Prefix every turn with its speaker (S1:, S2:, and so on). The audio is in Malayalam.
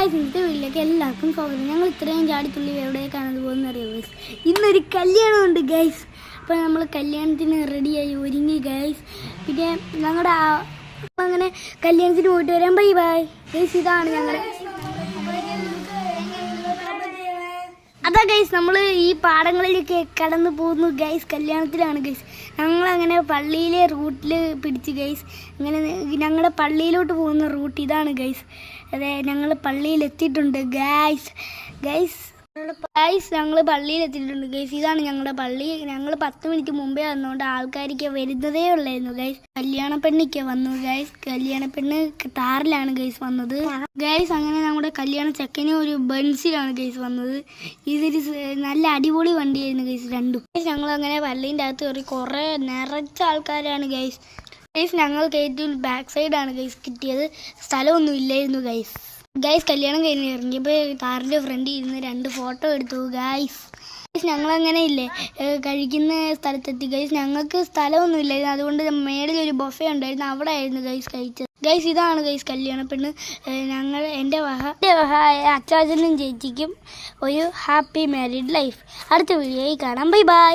S1: ഗായ്സ് ഇന്നത്തെ വീട്ടിലേക്ക് എല്ലാവർക്കും സ്വാഗതം. ഞങ്ങൾ ഇത്രയും ചാടിത്തുള്ളി എവിടേക്കാണ് പോകുന്നത് അറിയാം ഗൈസ്. ഇന്നൊരു കല്യാണമുണ്ട് ഗൈസ്. അപ്പോൾ നമ്മൾ കല്യാണത്തിന് റെഡിയായി ഒരുങ്ങി ഗൈസ്. പിന്നെ ഞങ്ങളുടെ അങ്ങനെ കല്യാണത്തിന് പോയിട്ട് വരാം. Bye bye guys. ഇതാണ് ഞങ്ങളുടെ അതാ ഗൈസ്, നമ്മൾ ഈ പാടങ്ങളിലൊക്കെ കടന്നു പോകുന്നു ഗൈസ്. കല്യാണത്തിലാണ് ഗൈസ്. ഞങ്ങളങ്ങനെ പള്ളിയിലെ റൂട്ടിൽ പിടിച്ച് ഗൈസ്. അങ്ങനെ ഞങ്ങളുടെ പള്ളിയിലോട്ട് പോകുന്ന റൂട്ട് ഇതാണ് ഗൈസ്. അതെ, ഞങ്ങൾ പള്ളിയിലെത്തിയിട്ടുണ്ട് ഗൈസ്. ഞങ്ങൾ പള്ളിയിലെത്തിയിട്ടുണ്ട് ഗൈസ്. ഇതാണ് ഞങ്ങളുടെ പള്ളി. ഞങ്ങൾ 10 മിനിറ്റ് മുമ്പേ വന്നുകൊണ്ട് ആൾക്കാർക്ക് വരുന്നതേ ഉള്ളായിരുന്നു ഗൈസ്. കല്യാണ പെണ്ണൊക്കെ വന്നു ഗൈസ്. കല്യാണ പെണ്ണ് താറിലാണ് ഗൈസ് വന്നത് ഗൈസ്. അങ്ങനെ നമ്മുടെ കല്യാണ ചെക്കന് ഒരു ബെൻസിലാണ് ഗൈസ് വന്നത്. ഇതൊരു നല്ല അടിപൊളി വണ്ടിയായിരുന്നു ഗൈസ് രണ്ടും. ഞങ്ങൾ അങ്ങനെ പള്ളീൻ്റെ അകത്ത് കയറി. കുറേ നിറച്ച ആൾക്കാരാണ് ഗൈസ്. ഞങ്ങൾക്ക് ഏറ്റവും ബാക്ക് സൈഡാണ് ഗൈസ് കിട്ടിയത്. സ്ഥലമൊന്നും ഇല്ലായിരുന്നു ഗൈസ്. കല്യാണം കഴിഞ്ഞ് ഇറങ്ങിയപ്പോൾ താറിൻ്റെ ഫ്രണ്ടിൽ ഇരുന്ന് 2 ഫോട്ടോ എടുത്തു ഗൈസ്. ഞങ്ങളങ്ങനെ ഇല്ലേ കഴിക്കുന്ന സ്ഥലത്തെത്തി ഗൈസ്. ഞങ്ങൾക്ക് സ്ഥലമൊന്നും ഇല്ലായിരുന്നു, അതുകൊണ്ട് മേളിലൊരു ബൊഫേ ഉണ്ടായിരുന്നു, അവിടെ ആയിരുന്നു ഗൈസ് കഴിച്ചത് ഗൈസ്. ഇതാണ് ഗൈസ് കല്യാണ പെണ്ണ്. എൻ്റെ വക അച്ചാച്ചനും ചേച്ചിക്കും ഒരു ഹാപ്പി മാരീഡ് ലൈഫ്. അടുത്ത വീഡിയോയിൽ കാണാം. Bye bye.